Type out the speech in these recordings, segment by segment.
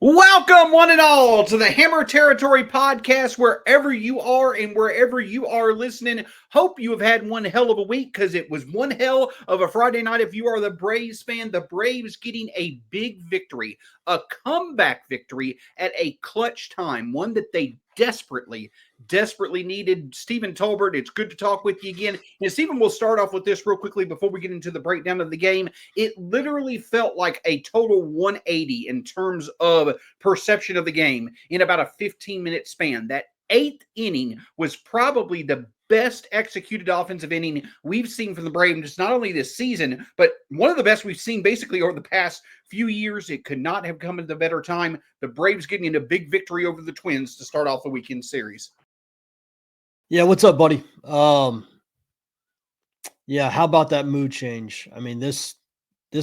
Welcome, one and all, to the Hammer Territory podcast, wherever you are and wherever you are listening. Hope you have had one hell of a week, because it was one hell of a Friday night. If you are the Braves fan, the Braves getting a big victory, a comeback victory at a clutch time, one that they desperately needed. Stephen Tolbert, it's good to talk with you again. And Stephen, we'll start off with this real quickly before we get into the breakdown of the game. It literally felt like a total 180 in terms of perception of the game in about a 15-minute span. That eighth inning was probably the best executed offensive inning we've seen from the Braves, not only this season, but one of the best we've seen basically over the past few years. It could not have come at a better time. The Braves getting a big victory over the Twins to start off the weekend series. Yeah, what's up, buddy? Yeah, how about that mood change? I mean, this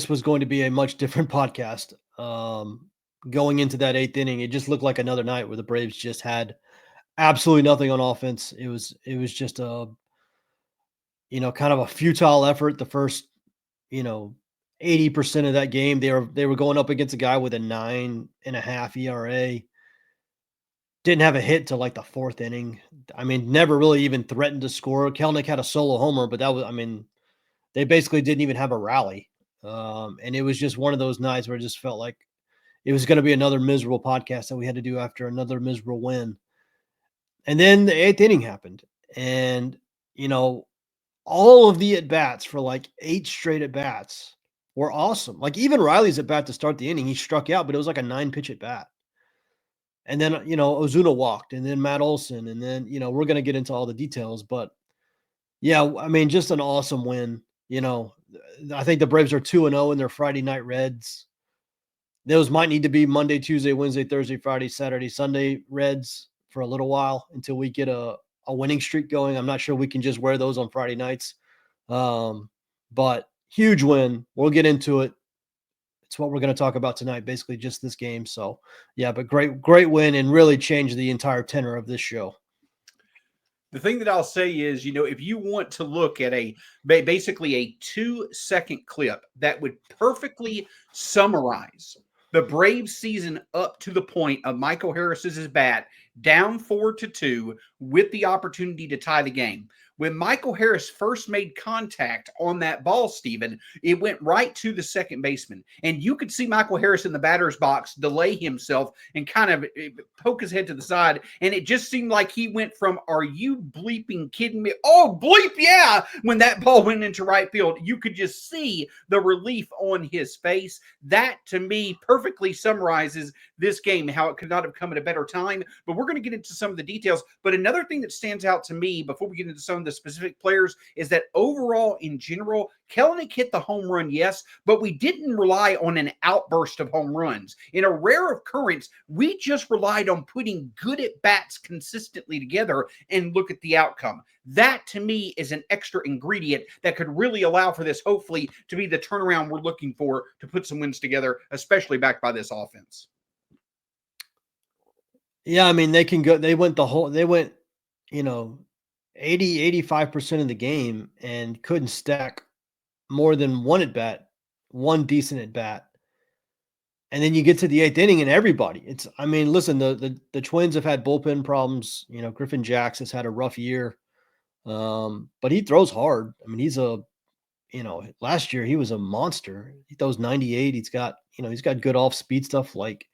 was going to be a much different podcast. Going into that eighth inning, it just looked like another night where the Braves just had absolutely nothing on offense. It was just a, kind of a futile effort. The first, 80% of that game, they were going up against a guy with a 9.5 ERA. Didn't have a hit till like the fourth inning. I mean, never really even threatened to score. Kelenic had a solo homer, but they basically didn't even have a rally. And it was just one of those nights where it just felt like it was going to be another miserable podcast that we had to do after another miserable win. And then the eighth inning happened. And, all of the at-bats for like 8 straight at-bats were awesome. Like even Riley's at-bat to start the inning, he struck out, but it was like a 9-pitch at-bat. And then, Ozuna walked, and then Matt Olson, and then, we're going to get into all the details, but yeah, I mean, just an awesome win. I think the Braves are 2-0 in their Friday night Reds. Those might need to be Monday, Tuesday, Wednesday, Thursday, Friday, Saturday, Sunday Reds for a little while until we get a winning streak going. I'm not sure we can just wear those on Friday nights. But huge win. We'll get into it. It's what we're going to talk about tonight, basically just this game. So, yeah, but great win, and really changed the entire tenor of this show. The thing that I'll say is, if you want to look at basically a 2-second clip that would perfectly summarize the Braves season up to the point of Michael Harris's bat down 4-2 with the opportunity to tie the game. When Michael Harris first made contact on that ball, Steven, it went right to the second baseman. And you could see Michael Harris in the batter's box delay himself and kind of poke his head to the side. And it just seemed like he went from, "Are you bleeping kidding me? Oh, bleep, yeah." When that ball went into right field, you could just see the relief on his face. That, to me, perfectly summarizes this game, how it could not have come at a better time. But we're going to get into some of the details. But another thing that stands out to me before we get into some of the specific players is that overall, in general, Kelenic hit the home run, yes, but we didn't rely on an outburst of home runs. In a rare occurrence, we just relied on putting good at-bats consistently together, and look at the outcome. That, to me, is an extra ingredient that could really allow for this, hopefully, to be the turnaround we're looking for to put some wins together, especially backed by this offense. Yeah, I mean, they went 80-85% of the game and couldn't stack more than one at bat, one decent at bat. And then you get to the eighth inning and everybody, listen, the Twins have had bullpen problems. Griffin Jax has had a rough year. But he throws hard. I mean, last year he was a monster. He throws 98. He's got good off speed stuff. Like,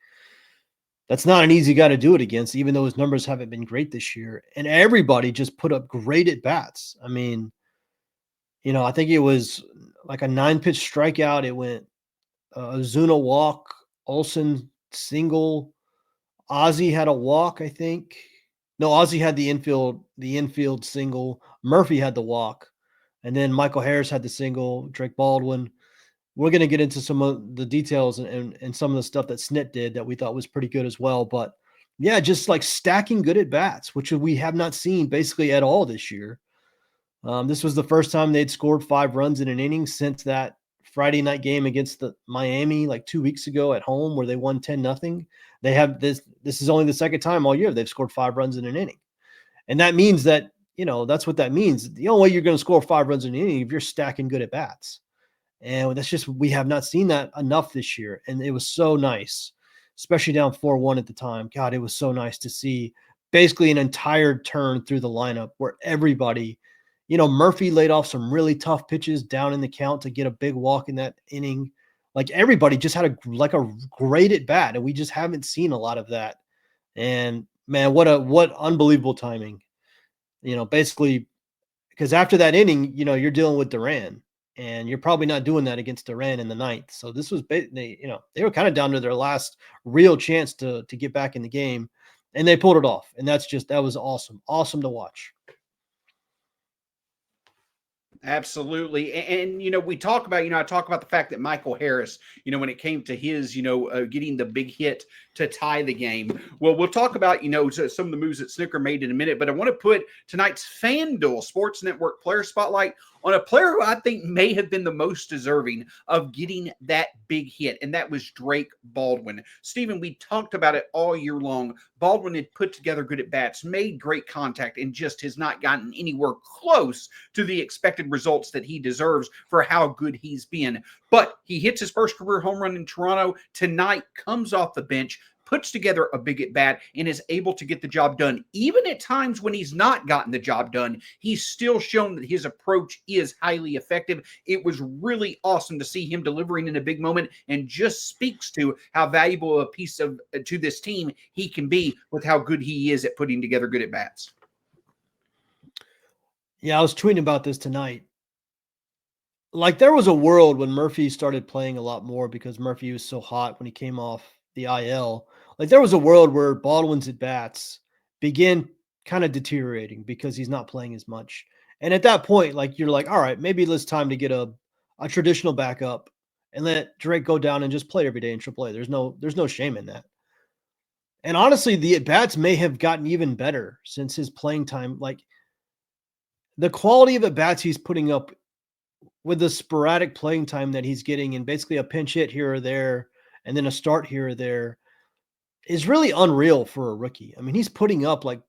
that's not an easy guy to do it against, even though his numbers haven't been great this year. And everybody just put up great at bats. I mean, I think it was like a 9-pitch strikeout. It went Ozuna walk, Olson single, Ozzie had a walk, I think. No, Ozzie had the infield single. Murphy had the walk. And then Michael Harris had the single, Drake Baldwin. We're going to get into some of the details and some of the stuff that Snit did that we thought was pretty good as well. But yeah, just like stacking good at bats, which we have not seen basically at all this year. This was the first time they'd scored 5 runs in an inning since that Friday night game against the Miami like 2 weeks ago at home where they won 10-0. They have this is only the second time all year they've scored 5 runs in an inning. And that means that, that's what that means. The only way you're going to score 5 runs in an inning if you're stacking good at bats. And that's just, we have not seen that enough this year. And it was so nice especially down 4-1 at the time. God, it was so nice to see basically an entire turn through the lineup where everybody, Murphy laid off some really tough pitches down in the count to get a big walk in that inning. Like everybody just had a great at bat, and we just haven't seen a lot of that. And man, what unbelievable timing. Basically, because after that inning, you're dealing with Duran, and you're probably not doing that against Duran in the ninth. So this was, they were kind of down to their last real chance to get back in the game, and they pulled it off. And that was awesome. Awesome to watch. Absolutely. And, we talk about, I talk about the fact that Michael Harris, when it came to his, getting the big hit to tie the game. Well, we'll talk about, some of the moves that Snicker made in a minute, but I want to put tonight's FanDuel Sports Network player spotlight on a player who I think may have been the most deserving of getting that big hit, and that was Drake Baldwin. Stephen, we talked about it all year long. Baldwin had put together good at-bats, made great contact, and just has not gotten anywhere close to the expected results that he deserves for how good he's been. But he hits his first career home run in Toronto tonight, comes off the bench, puts together a big at-bat, and is able to get the job done. Even at times when he's not gotten the job done, he's still shown that his approach is highly effective. It was really awesome to see him delivering in a big moment, and just speaks to how valuable a piece of to this team he can be with how good he is at putting together good at-bats. Yeah, I was tweeting about this tonight. Like, there was a world when Murphy started playing a lot more because Murphy was so hot when he came off the IL. Like, there was a world where Baldwin's at bats began kind of deteriorating because he's not playing as much. And at that point, like, you're like, all right, maybe it's time to get a traditional backup and let Drake go down and just play every day in AAA. There's no shame in that. And honestly, the at bats may have gotten even better since his playing time. Like, the quality of at bats he's putting up with the sporadic playing time that he's getting, and basically a pinch hit here or there, and then a start here or there, is really unreal for a rookie. I mean, he's putting up like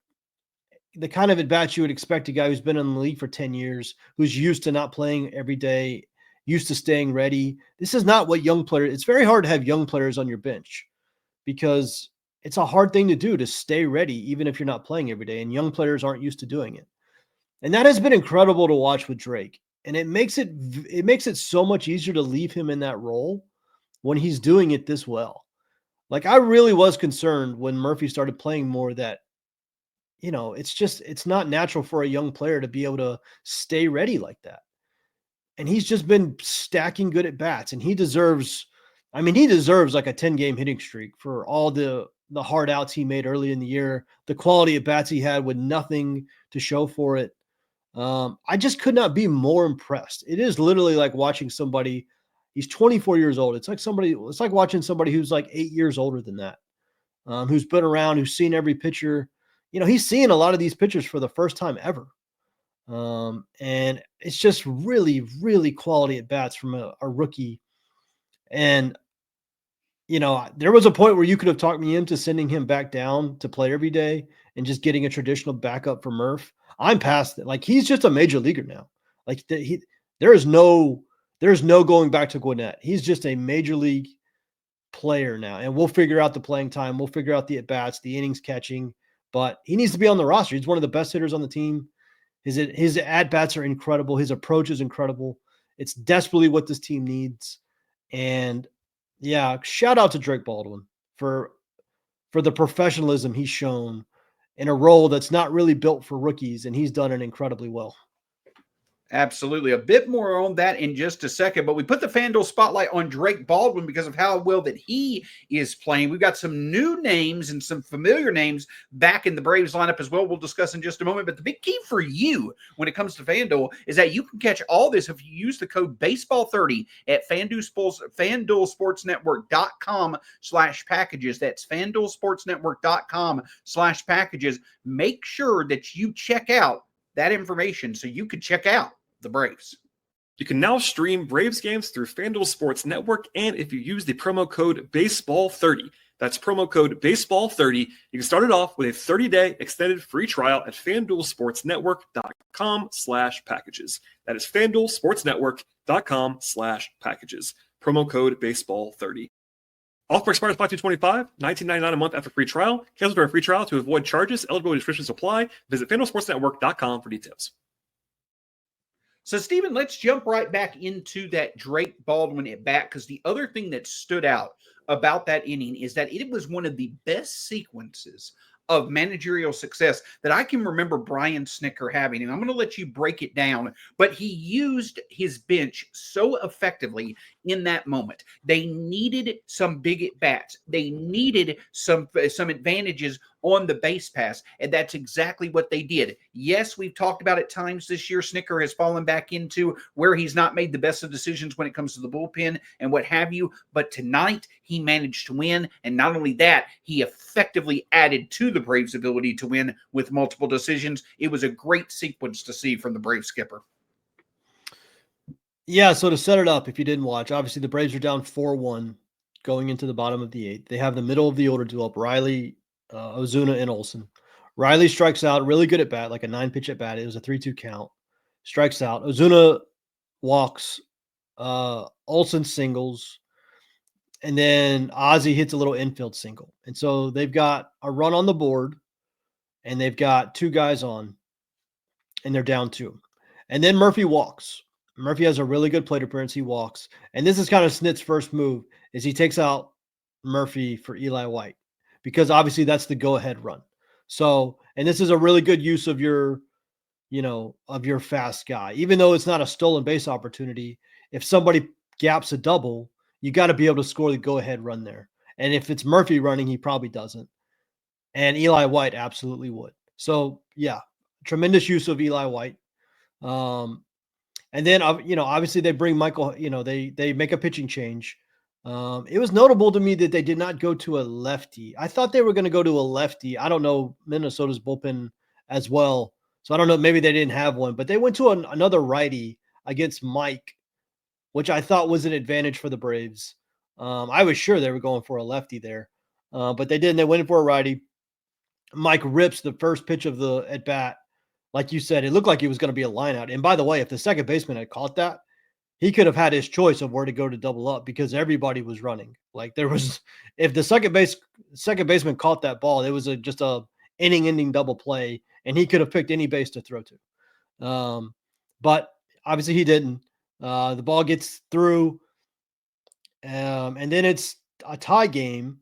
the kind of at-bats you would expect a guy who's been in the league for 10 years, who's used to not playing every day, used to staying ready. This is not what young players, it's very hard to have young players on your bench because it's a hard thing to do, to stay ready, even if you're not playing every day. And young players aren't used to doing it. And that has been incredible to watch with Drake. And it makes it so much easier to leave him in that role when he's doing it this well. Like, I really was concerned when Murphy started playing more that, it's not natural for a young player to be able to stay ready like that. And he's just been stacking good at bats, and he deserves like a 10-game hitting streak for all the hard outs he made early in the year, the quality of bats he had with nothing to show for it. I just could not be more impressed. It is literally like watching somebody. He's 24 years old. It's like watching somebody who's like 8 years older than that, who's been around, who's seen every pitcher. He's seeing a lot of these pitchers for the first time ever. And it's just really, really quality at bats from a rookie. And, there was a point where you could have talked me into sending him back down to play every day and just getting a traditional backup for Murph. I'm past it. Like, he's just a major leaguer now. Like, there's no going back to Gwinnett. He's just a major league player now. And we'll figure out the playing time. We'll figure out the at-bats, the innings catching. But he needs to be on the roster. He's one of the best hitters on the team. His at-bats are incredible. His approach is incredible. It's desperately what this team needs. And, yeah, shout out to Drake Baldwin for the professionalism he's shown in a role that's not really built for rookies, and he's done it incredibly well. Absolutely. A bit more on that in just a second, but we put the FanDuel spotlight on Drake Baldwin because of how well that he is playing. We've got some new names and some familiar names back in the Braves lineup as well. We'll discuss in just a moment, but the big key for you when it comes to FanDuel is that you can catch all this if you use the code BASEBALL30 at FanDuelSportsNetwork.com/packages. That's FanDuelSportsNetwork.com/packages. Make sure that you check out that information so you could check out the Braves. You can now stream Braves games through FanDuel Sports Network, and if you use the promo code BASEBALL30, that's promo code BASEBALL30, you can start it off with a 30-day extended free trial at FanDuelSportsNetwork.com/packages. That is FanDuelSportsNetwork.com/packages. Promo code BASEBALL30. Offer expires 5/2/25, $19.99 a month after free trial. Cancel during free trial to avoid charges. Eligibility restrictions apply. Visit FanDuelSportsNetwork.com for details. So, Stephen, let's jump right back into that Drake Baldwin at bat, because the other thing that stood out about that inning is that it was one of the best sequences of managerial success that I can remember Brian Snitker having. And I'm going to let you break it down, but he used his bench so effectively in that moment. They needed some big at bats. They needed some advantages on the base pass, and that's exactly what they did. Yes, we've talked about at times this year, Snitker has fallen back into where he's not made the best of decisions when it comes to the bullpen and what have you, but tonight he managed to win, and not only that, he effectively added to the Braves' ability to win with multiple decisions. It was a great sequence to see from the Braves skipper. Yeah, so to set it up, if you didn't watch, obviously the Braves are down 4-1 going into the bottom of the eighth. They have the middle of the order to up Riley, Ozuna, and Olsen. Riley strikes out, really good at bat, like a 9-pitch at bat. It was a 3-2 count. Strikes out. Ozuna walks. Olsen singles. And then Ozzie hits a little infield single. And so they've got a run on the board, and they've got 2 guys on, and they're down 2. And then Murphy walks. Murphy has a really good plate appearance. He walks. And this is kind of Snit's first move, is he takes out Murphy for Eli White, because obviously that's the go-ahead run. So, and this is a really good use of your, of your fast guy. Even though it's not a stolen base opportunity, if somebody gaps a double, you got to be able to score the go-ahead run there. And if it's Murphy running, he probably doesn't. And Eli White absolutely would. So, yeah, tremendous use of Eli White. And then, obviously they bring Michael, they make a pitching change. It was notable to me that they did not go to a lefty. I thought they were going to go to a lefty. I don't know Minnesota's bullpen as well. So I don't know, maybe they didn't have one, but they went to another righty against Mike, which I thought was an advantage for the Braves. I was sure they were going for a lefty there, but they didn't. They went for a righty. Mike rips the first pitch of the at bat. Like you said, it looked like it was going to be a line out. And by the way, if the second baseman had caught that, he could have had his choice of where to go to double up, because everybody was running. Like there was, if the second baseman caught that ball, it was just a inning-ending double play, and he could have picked any base to throw to. But obviously he didn't. The ball gets through, and then it's a tie game,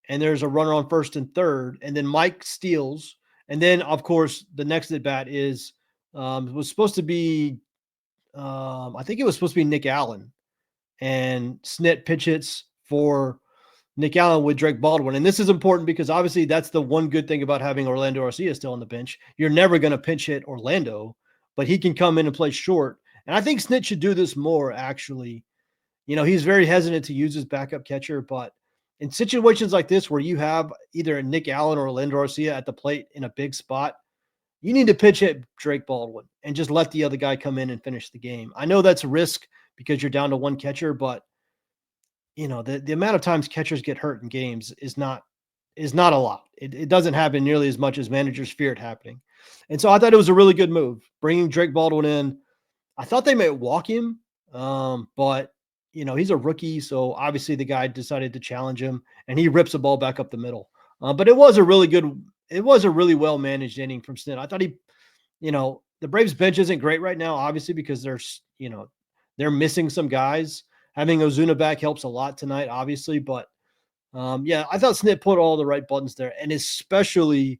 and there's a runner on first and third, and then Mike steals. And then, of course, the next at bat was supposed to be, I think it was supposed to be Nick Allen, and Snit pitch hits for Nick Allen with Drake Baldwin. And this is important because obviously that's the one good thing about having Orlando Arcia still on the bench. You're never going to pinch hit Orlando, but he can come in and play short. And I think Snit should do this more, actually. He's very hesitant to use his backup catcher, but in situations like this where you have either a Nick Allen or Orlando Arcia at the plate in a big spot, you need to pitch hit Drake Baldwin and just let the other guy come in and finish the game. I know that's a risk because you're down to one catcher, but the amount of times catchers get hurt in games is not a lot. It doesn't happen nearly as much as managers fear it happening. And so I thought it was a really good move, bringing Drake Baldwin in. I thought they might walk him, but he's a rookie, so obviously the guy decided to challenge him, and he rips the ball back up the middle. But it was a really well-managed inning from Snit. I thought the Braves bench isn't great right now, obviously, because they're missing some guys. Having Ozuna back helps a lot tonight, obviously. But, I thought Snit put all the right buttons there, and especially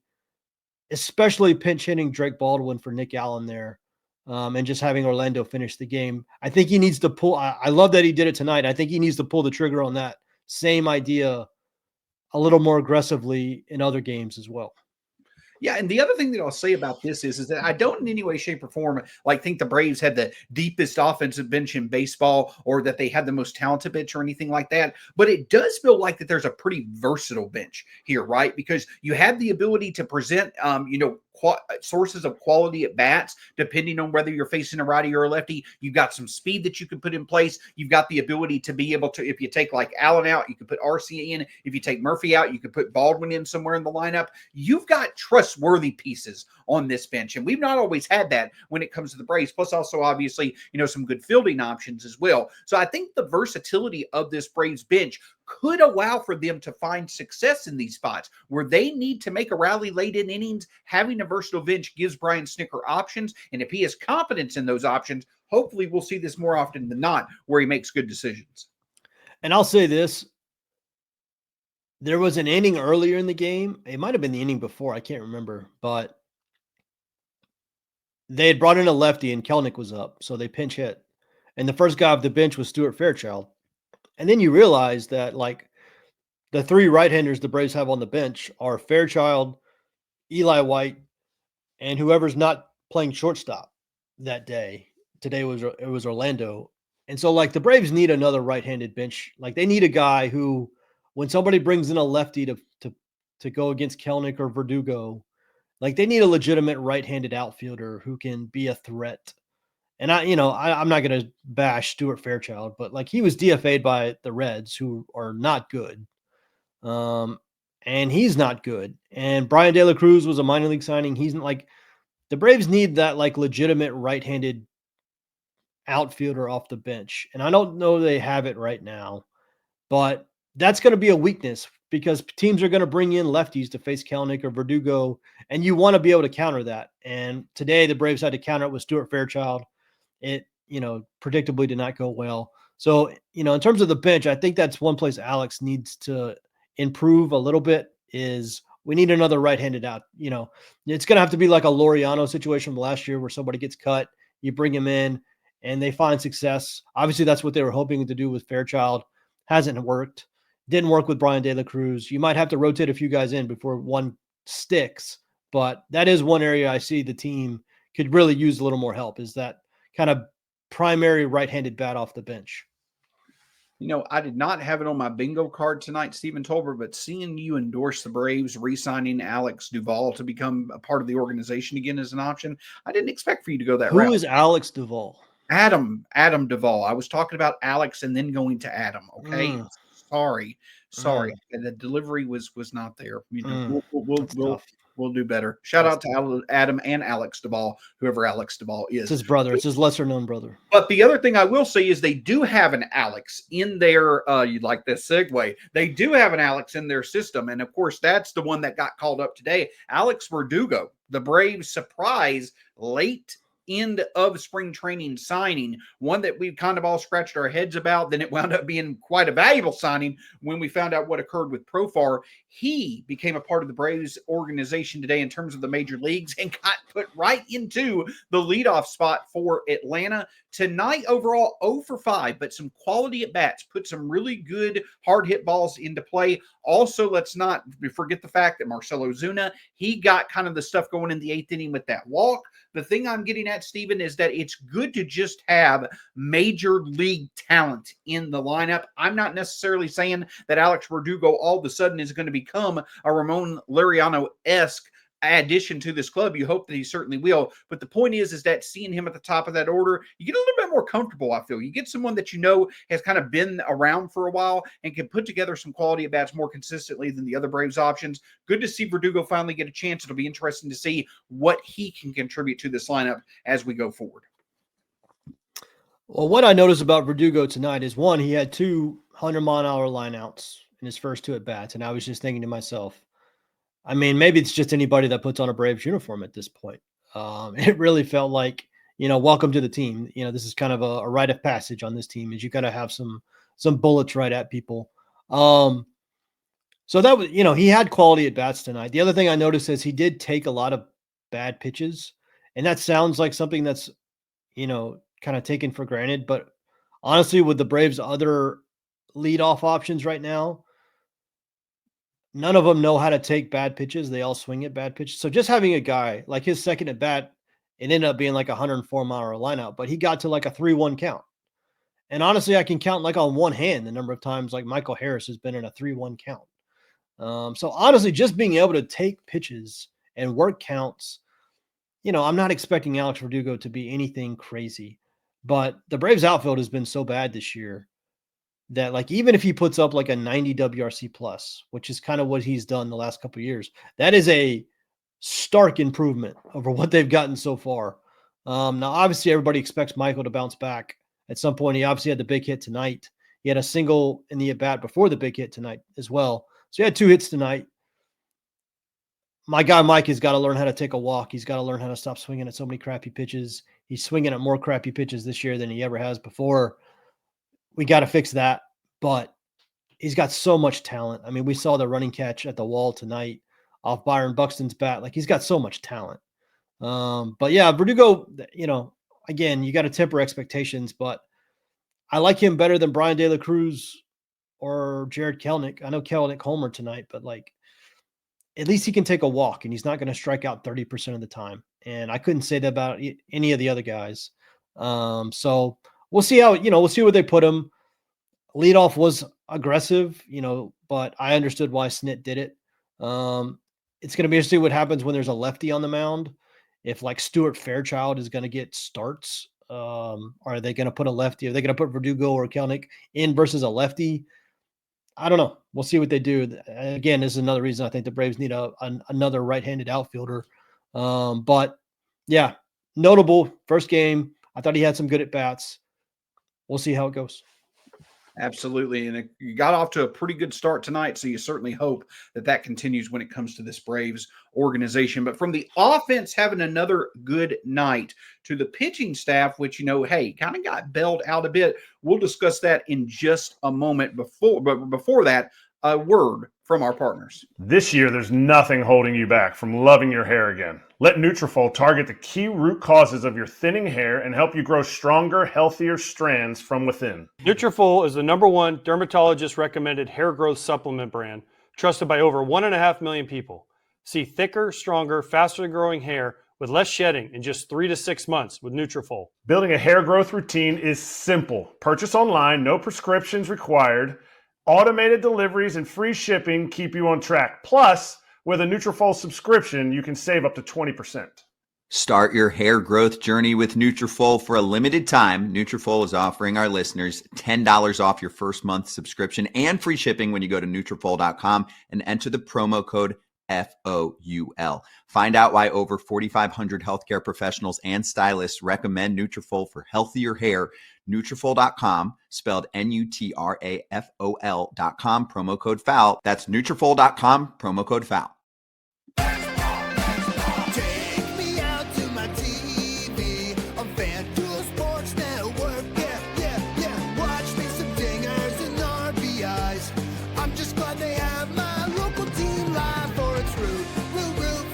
pinch hitting Drake Baldwin for Nick Allen there. And just having Orlando finish the game. I think he needs to pull. I love that he did it tonight. I think he needs to pull the trigger on that same idea a little more aggressively in other games as well. Yeah, and the other thing that I'll say about this is that I don't in any way, shape, or form think the Braves had the deepest offensive bench in baseball, or that they had the most talented bench or anything like that. But it does feel like that there's a pretty versatile bench here, right? Because you have the ability to present, sources of quality at bats, depending on whether you're facing a righty or a lefty. You've got some speed that you can put in place. You've got the ability to be able to, if you take like Allen out, you can put Arcia in. If you take Murphy out, you can put Baldwin in somewhere in the lineup. You've got trustworthy pieces on this bench, and we've not always had that when it comes to the Braves. Plus, also obviously, some good fielding options as well. So I think the versatility of this Braves bench could allow for them to find success in these spots where they need to make a rally late in innings. Having a versatile bench gives Brian Snitker options, and if he has confidence in those options, hopefully we'll see this more often than not where he makes good decisions. And I'll say this. There was an inning earlier in the game. It might have been the inning before. I can't remember. But they had brought in a lefty and Kelnick was up. So they pinch hit. And the first guy off the bench was Stuart Fairchild. And then you realize that, like, the three right-handers the Braves have on the bench are Fairchild, Eli White, and whoever's not playing shortstop that day. Today it was Orlando. And so, like, the Braves need another right-handed bench. Like, they need a guy who, when somebody brings in a lefty to go against Kelnick or Verdugo, like, they need a legitimate right-handed outfielder who can be a threat. And I'm not going to bash Stuart Fairchild, but, like, he was DFA'd by the Reds, who are not good. And he's not good. And Brian De La Cruz was a minor league signing. He's like, the Braves need that, like, legitimate right-handed outfielder off the bench. And I don't know they have it right now, but that's going to be a weakness because teams are going to bring in lefties to face Kelnick or Verdugo, and you want to be able to counter that. And today the Braves had to counter it with Stuart Fairchild. It, predictably did not go well. So, in terms of the bench, I think that's one place Alex needs to improve a little bit is we need another right-handed out. It's going to have to be like a Laureano situation from last year where somebody gets cut, you bring him in, and they find success. Obviously, that's what they were hoping to do with Fairchild. Hasn't worked. Didn't work with Brian De La Cruz. You might have to rotate a few guys in before one sticks, but that is one area I see the team could really use a little more help is that kind of primary right-handed bat off the bench. I did not have it on my bingo card tonight, Stephen Tolbert, but seeing you endorse the Braves re-signing Alex Duvall to become a part of the organization again as an option, I didn't expect for you to go that route. Who is Alex Duvall? Adam Duvall. I was talking about Alex and then going to Adam. Okay. Sorry. The delivery was not there. We'll do better. Shout out to Adam and Alex Duvall, whoever Alex Duvall is. It's his brother. It's his lesser known brother. But the other thing I will say is they do have an Alex in their, you'd like this segue. They do have an Alex in their system. And of course, that's the one that got called up today. Alex Verdugo, the Braves surprise late end of spring training signing, one that we've kind of all scratched our heads about. Then it wound up being quite a valuable signing when we found out what occurred with Profar. He became a part of the Braves organization today in terms of the major leagues and got put right into the leadoff spot for Atlanta. Tonight, overall, 0 for 5, but some quality at bats, put some really good hard hit balls into play. Also, let's not forget the fact that Marcell Ozuna, he got kind of the stuff going in the 8th inning with that walk. The thing I'm getting at, Stephen, is that it's good to just have major league talent in the lineup. I'm not necessarily saying that Alex Verdugo all of a sudden is going to become a Ramon Laureano-esque addition to this club. You hope that he certainly will. But the point is that seeing him at the top of that order, you get a little bit more comfortable, I feel. You get someone that has kind of been around for a while and can put together some quality at bats more consistently than the other Braves options. Good to see Verdugo finally get a chance. It'll be interesting to see what he can contribute to this lineup as we go forward. Well, what I noticed about Verdugo tonight is, one, he had 2 100-mile-an-hour lineouts in his first 2 at-bats, and I was just thinking to myself, I mean, maybe it's just anybody that puts on a Braves uniform at this point. It really felt like, welcome to the team. This is kind of a rite of passage on this team is you got to have some bullets right at people. So that was, he had quality at bats tonight. The other thing I noticed is he did take a lot of bad pitches, and that sounds like something that's, kind of taken for granted. But honestly, with the Braves' other leadoff options right now, none of them know how to take bad pitches. They all swing at bad pitches. So just having a guy like his second at bat, it ended up being like a 104-mile line out, but he got to like a 3-1 count. And honestly, I can count like on one hand the number of times like Michael Harris has been in a 3-1 count. So honestly, just being able to take pitches and work counts, I'm not expecting Alex Verdugo to be anything crazy, but the Braves outfield has been so bad this year that, like, even if he puts up like a 90 WRC plus, which is kind of what he's done the last couple of years, that is a stark improvement over what they've gotten so far. Now, obviously, everybody expects Michael to bounce back at some point. He obviously had the big hit tonight. He had a single in the at-bat before the big hit tonight as well. So he had 2 hits tonight. My guy Mike has got to learn how to take a walk. He's got to learn how to stop swinging at so many crappy pitches. He's swinging at more crappy pitches this year than he ever has before. We got to fix that, but he's got so much talent. I mean, we saw the running catch at the wall tonight off Byron Buxton's bat. Like, he's got so much talent. But yeah, Verdugo, again, you got to temper expectations, but I like him better than Brian De La Cruz or Jared Kelenic. I know Kelenic homered tonight, but like, at least he can take a walk and he's not going to strike out 30% of the time. And I couldn't say that about any of the other guys. So we'll see we'll see where they put him. Leadoff was aggressive, but I understood why Snit did it. It's going to be interesting what happens when there's a lefty on the mound. If like Stuart Fairchild is going to get starts, are they going to put a lefty? Are they going to put Verdugo or Kelenic in versus a lefty? I don't know. We'll see what they do. Again, this is another reason I think the Braves need another right-handed outfielder. But yeah, notable first game. I thought he had some good at-bats. We'll see how it goes. Absolutely. And you got off to a pretty good start tonight, so you certainly hope that continues when it comes to this Braves organization. But from the offense having another good night to the pitching staff, which, kind of got bailed out a bit. We'll discuss that in just a moment. But before that, a word from our partners. This year, there's nothing holding you back from loving your hair again. Let Nutrafol target the key root causes of your thinning hair and help you grow stronger, healthier strands from within. Nutrafol is the #1 dermatologist-recommended hair growth supplement brand, trusted by over 1.5 million people. See thicker, stronger, faster-growing hair with less shedding in just 3 to 6 months with Nutrafol. Building a hair growth routine is simple. Purchase online, no prescriptions required. Automated deliveries and free shipping keep you on track. Plus, with a Nutrafol subscription, you can save up to 20%. Start your hair growth journey with Nutrafol for a limited time. Nutrafol is offering our listeners $10 off your first month subscription and free shipping when you go to Nutrafol.com and enter the promo code FOUL. Find out why over 4,500 healthcare professionals and stylists recommend Nutrafol for healthier hair. Nutrafol.com, spelled Nutrafol.com, promo code FOUL. That's Nutrafol.com, promo code FOUL. Take me out to my TV on FanDuel Sports Network. Yeah. Watch me some dingers and RBIs. I'm just glad they have my local team live for its root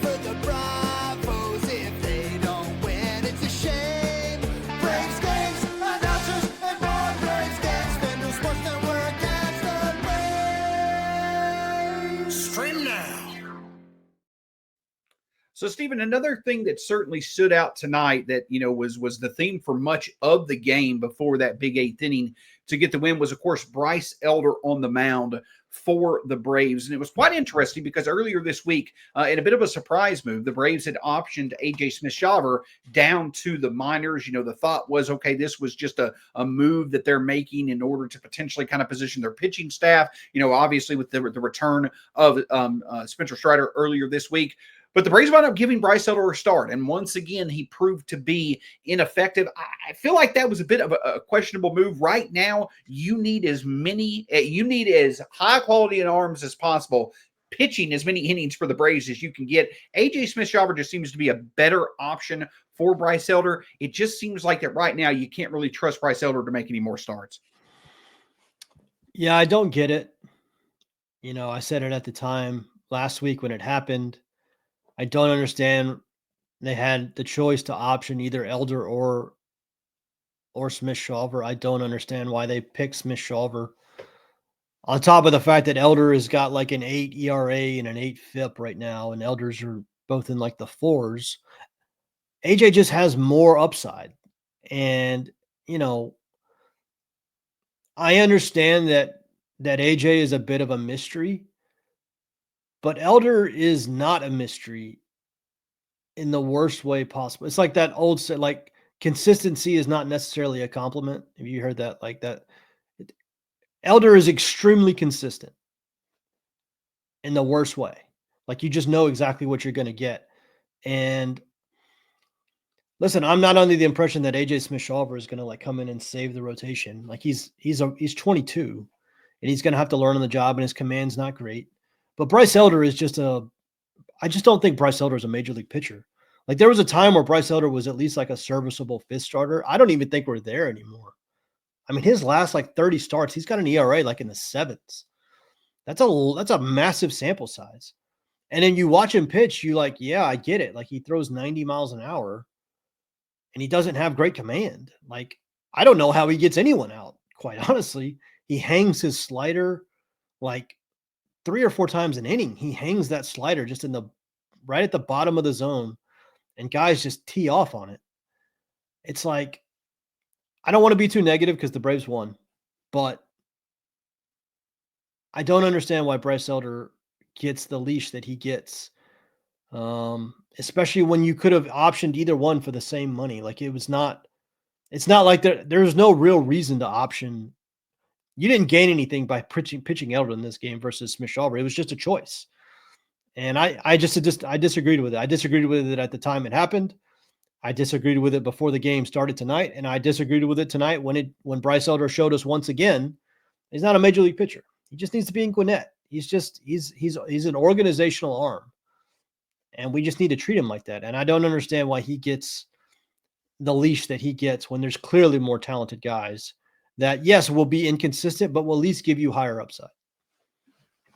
for the Bravos. If they don't win, it's a shame. Braves games, announcers, and more Braves games. FanDuel Sports Network, that's the Braves. Stream now. So, Stephen, another thing that certainly stood out tonight that, was the theme for much of the game before that big 8th inning to get the win was, of course, Bryce Elder on the mound for the Braves. And it was quite interesting because earlier this week, in a bit of a surprise move, the Braves had optioned A.J. Smith-Shawver down to the minors. The thought was, okay, this was just a move that they're making in order to potentially kind of position their pitching staff, obviously with the return of Spencer Strider earlier this week. But the Braves wound up giving Bryce Elder a start, and once again, he proved to be ineffective. I feel like that was a bit of a questionable move. Right now, you need as high quality in arms as possible, pitching as many innings for the Braves as you can get. A.J. Smith-Shawver just seems to be a better option for Bryce Elder. It just seems like that right now you can't really trust Bryce Elder to make any more starts. Yeah, I don't get it. I said it at the time last week when it happened. I don't understand. They had the choice to option either Elder or Smith-Shawver. I don't understand why they picked Smith-Shawver. On top of the fact that Elder has got like an 8 ERA and an 8 FIP right now, and Elders are both in like the 4s. AJ just has more upside. And, I understand that AJ is a bit of a mystery. But Elder is not a mystery in the worst way possible. It's like that old set, like consistency is not necessarily a compliment. Have you heard that? Like that. Elder is extremely consistent in the worst way. Like you just know exactly what you're going to get. And Listen, I'm not under the impression that AJ Smith-Shawver is going to like come in and save the rotation. Like he's 22 and he's going to have to learn on the job and his command's not great. But Bryce Elder is I just don't think Bryce Elder is a major league pitcher. Like there was a time where Bryce Elder was at least like a serviceable fifth starter. I don't even think we're there anymore. I mean, his last like 30 starts, he's got an ERA like in the sevens. That's a massive sample size. And then you watch him pitch, you like, yeah, I get it. Like he throws 90 miles an hour and he doesn't have great command. Like, I don't know how he gets anyone out, quite honestly. He hangs his slider like 3 or 4 times an inning. He hangs that slider just right at the bottom of the zone, and guys just tee off on it. It's like, I don't want to be too negative because the Braves won, but I don't understand why Bryce Elder gets the leash that he gets. Especially when you could have optioned either one for the same money. Like it's not like there's no real reason to option. You didn't gain anything by pitching Elder in this game versus Smith-Shawver. It was just a choice. And I disagreed with it. I disagreed with it at the time it happened. I disagreed with it before the game started tonight. And I disagreed with it tonight when Bryce Elder showed us once again, he's not a major league pitcher. He just needs to be in Gwinnett. He's an organizational arm. And we just need to treat him like that. And I don't understand why he gets the leash that he gets when there's clearly more talented guys that, yes, will be inconsistent, but will at least give you higher upside.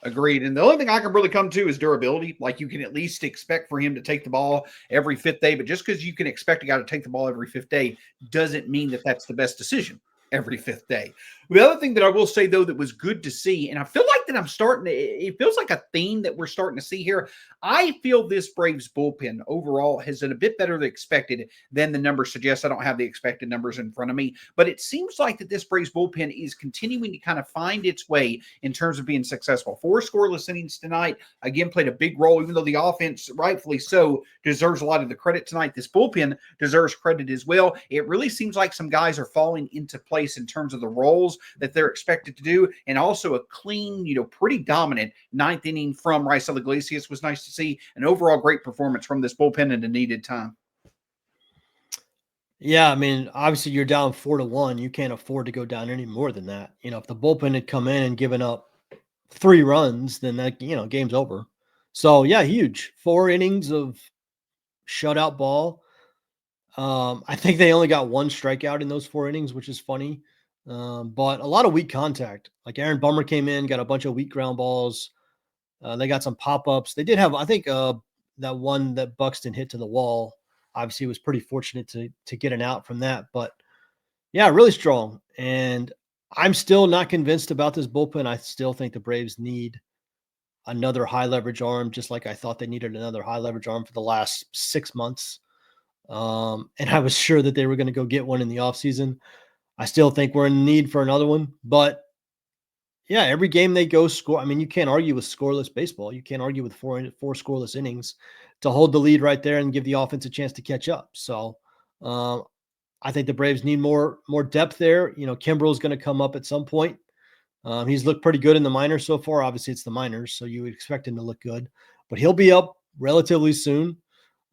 Agreed. And the only thing I can really come to is durability. Like you can at least expect for him to take the ball every 5th day, but just because you can expect a guy to take the ball every 5th day doesn't mean that that's the best decision every 5th day. The other thing that I will say, though, that was good to see, and I feel like that it feels like a theme that we're starting to see here. I feel this Braves bullpen overall has done a bit better than expected than the numbers suggest. I don't have the expected numbers in front of me, but it seems like that this Braves bullpen is continuing to kind of find its way in terms of being successful. 4 scoreless innings tonight, again, played a big role, even though the offense, rightfully so, deserves a lot of the credit tonight. This bullpen deserves credit as well. It really seems like some guys are falling into place in terms of the roles that they're expected to do, and also a clean, pretty dominant 9th inning from Raisel Iglesias was nice to see. An overall great performance from this bullpen in a needed time. Yeah, I mean, obviously you're down 4-1. You can't afford to go down any more than that. If the bullpen had come in and given up 3 runs, then that, game's over. So yeah, huge. 4 innings of shutout ball. I think they only got 1 strikeout in those 4 innings, which is funny. But a lot of weak contact. Like Aaron Bummer came in, got a bunch of weak ground balls. They got some pop-ups. They did have, I think, that one that Buxton hit to the wall. Obviously, was pretty fortunate to get an out from that. But yeah, really strong. And I'm still not convinced about this bullpen. I still think the Braves need another high leverage arm, just like I thought they needed another high leverage arm for the last 6 months. And I was sure that they were going to go get one in the offseason. I still think we're in need for another one, but yeah, every game they go score. I mean, you can't argue with scoreless baseball. You can't argue with four scoreless innings to hold the lead right there and give the offense a chance to catch up. So I think the Braves need more depth there. Kimbrel's going to come up at some point. He's looked pretty good in the minors so far. Obviously, it's the minors, so you would expect him to look good, but he'll be up relatively soon,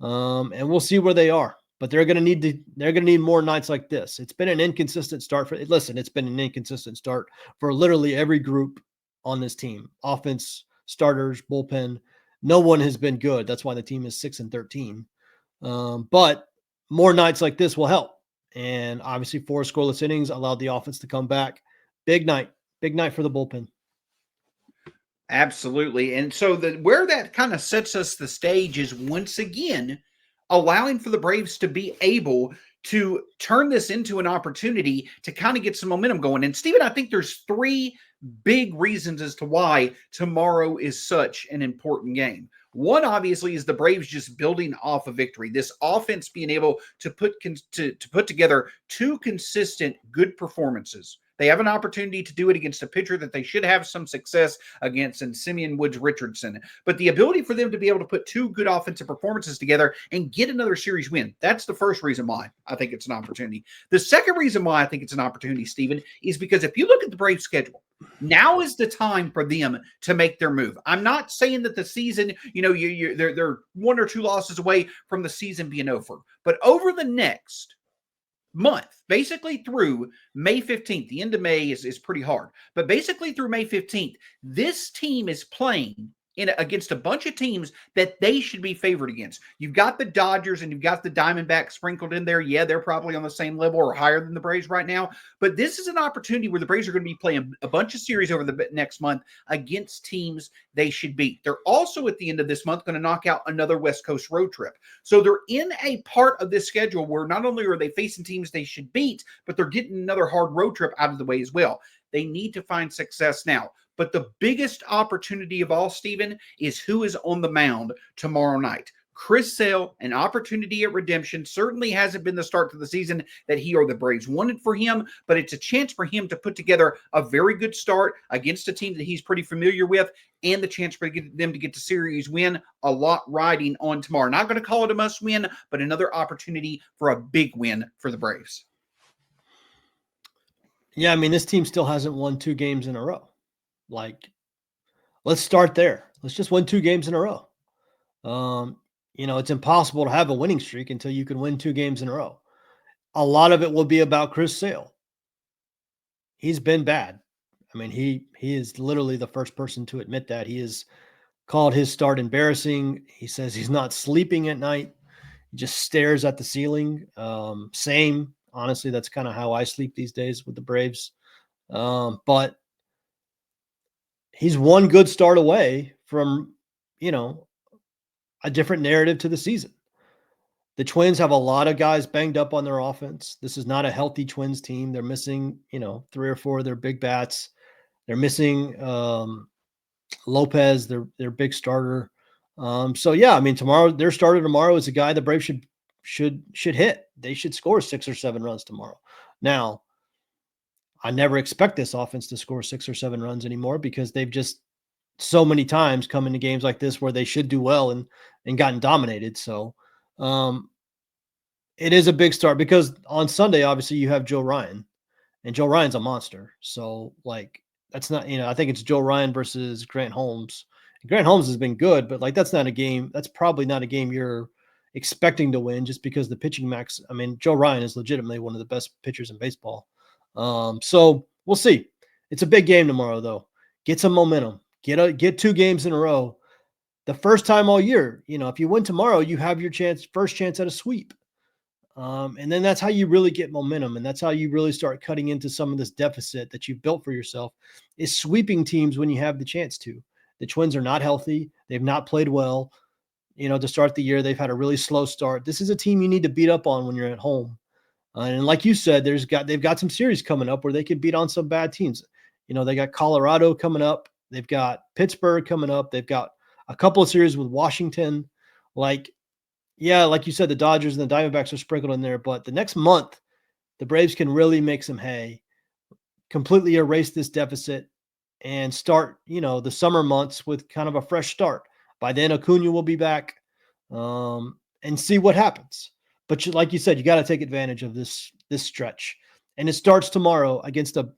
and we'll see where they are. But they're going to need more nights like this. It's been an inconsistent start it's been an inconsistent start for literally every group on this team. Offense, starters, bullpen. No one has been good. That's why the team is 6-13. But more nights like this will help. And obviously 4 scoreless innings allowed the offense to come back. Big night for the bullpen. Absolutely. And so where that kind of sets us the stage is once again allowing for the Braves to be able to turn this into an opportunity to kind of get some momentum going. And Steven, I think there's 3 big reasons as to why tomorrow is such an important game. One, obviously, is the Braves just building off a victory. This offense being able to put together 2 consistent good performances. They have an opportunity to do it against a pitcher that they should have some success against in Simeon Woods Richardson. But the ability for them to be able to put 2 good offensive performances together and get another series win, that's the first reason why I think it's an opportunity. The second reason why I think it's an opportunity, Stephen, is because if you look at the Braves schedule, Now is the time for them to make their move. I'm not saying that the season, they're 1 or 2 losses away from the season being over, but over the next month, basically through May 15th, the end of May is pretty hard, but basically through May 15th, this team is playing against a bunch of teams that they should be favored against. You've got the Dodgers and you've got the Diamondbacks sprinkled in there. Yeah, they're probably on the same level or higher than the Braves right now. But this is an opportunity where the Braves are going to be playing a bunch of series over the next month against teams they should beat. They're also at the end of this month going to knock out another West Coast road trip. So they're in a part of this schedule where not only are they facing teams they should beat, but they're getting another hard road trip out of the way as well. They need to find success now. But the biggest opportunity of all, Stephen, is who is on the mound tomorrow night. Chris Sale, an opportunity at redemption, certainly hasn't been the start to the season that he or the Braves wanted for him, but it's a chance for him to put together a very good start against a team that he's pretty familiar with, and the chance for them to get the series win, a lot riding on tomorrow. Not going to call it a must win, but another opportunity for a big win for the Braves. Yeah, I mean, this team still hasn't won 2 games in a row. Like, let's start there. Let's just win 2 games in a row. It's impossible to have a winning streak until you can win 2 games in a row. A lot of it will be about Chris Sale. He's been bad. I mean, he is literally the first person to admit that. He has called his start embarrassing. He says he's not sleeping at night. He just stares at the ceiling. Same. Honestly, that's kind of how I sleep these days with the Braves. But he's one good start away from, a different narrative to the season. The Twins have a lot of guys banged up on their offense. This is not a healthy Twins team. They're missing, 3 or 4 of their big bats. They're missing Lopez, their big starter. Tomorrow, their starter tomorrow is a guy the Braves should hit. They should score 6 or 7 runs tomorrow. Now, I never expect this offense to score 6 or 7 runs anymore because they've just so many times come into games like this where they should do well and gotten dominated. So it is a big start because on Sunday, obviously you have Joe Ryan, and Joe Ryan's a monster. So that's not, I think it's Joe Ryan versus Grant Holmes. Grant Holmes has been good, but that's not a game. That's probably not a game you're expecting to win just because the pitching max. I mean, Joe Ryan is legitimately one of the best pitchers in baseball. So we'll see. It's a big game tomorrow, though. Get some momentum. Get 2 games in a row. The first time all year, if you win tomorrow, you have your first chance at a sweep. And then that's how you really get momentum. And that's how you really start cutting into some of this deficit that you've built for yourself, is sweeping teams when you have the chance to. The Twins are not healthy. They've not played well. To start the year, they've had a really slow start. This is a team you need to beat up on when you're at home. And like you said, they've got some series coming up where they could beat on some bad teams. They got Colorado coming up. They've got Pittsburgh coming up. They've got a couple of series with Washington. Like you said, the Dodgers and the Diamondbacks are sprinkled in there. But the next month, the Braves can really make some hay, completely erase this deficit, and start, the summer months with kind of a fresh start. By then, Acuna will be back, and see what happens. But like you said, you got to take advantage of this stretch. And it starts tomorrow against a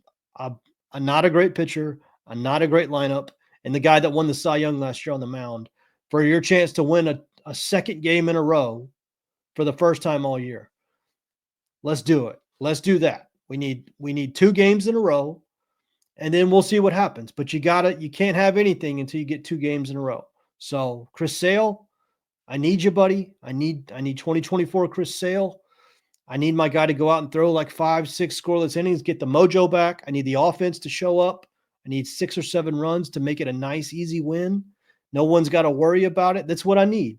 not a great pitcher, a not a great lineup, and the guy that won the Cy Young last year on the mound, for your chance to win a second game in a row for the first time all year. Let's do it. Let's do that. We need 2 games in a row, and then we'll see what happens. But you can't have anything until you get 2 games in a row. So Chris Sale, I need you, buddy. I need 2024 Chris Sale. I need my guy to go out and throw 5, 6 scoreless innings, get the mojo back. I need the offense to show up. I need 6 or 7 runs to make it a nice, easy win. No one's got to worry about it. That's what I need.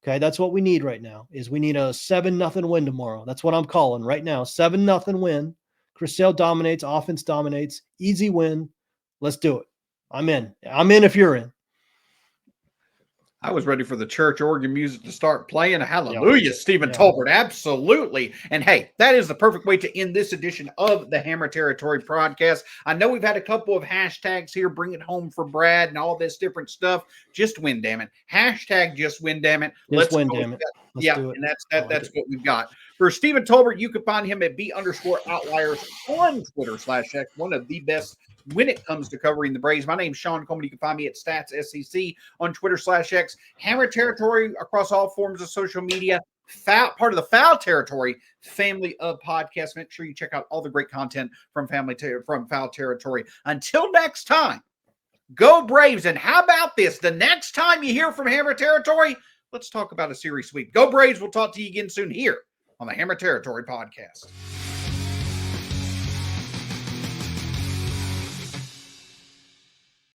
Okay, that's what we need right now, is we need a 7-0 win tomorrow. That's what I'm calling right now, 7-0 win. Chris Sale dominates, offense dominates, easy win. Let's do it. I'm in. I'm in if you're in. I was ready for the church organ music to start playing. Hallelujah, Stephen Tolbert. Absolutely. And hey, that is the perfect way to end this edition of the Hammer Territory podcast. I know we've had a couple of hashtags here, bring it home for Brad and all this different stuff. Just win, damn it. Hashtag just win, damn it. Let's win, damn it. Let's do it. And that's what we've got. For Stephen Tolbert, you can find him at _outliers on Twitter /X, one of the best when it comes to covering the Braves. My name's Shawn Coleman. You can find me at StatsSEC on Twitter/X. Hammer Territory across all forms of social media. Part of the Foul Territory family of podcasts. Make sure you check out all the great content from Foul Territory. Until next time, go Braves. And how about this? The next time you hear from Hammer Territory, let's talk about a series sweep. Go Braves. We'll talk to you again soon here on the Hammer Territory podcast.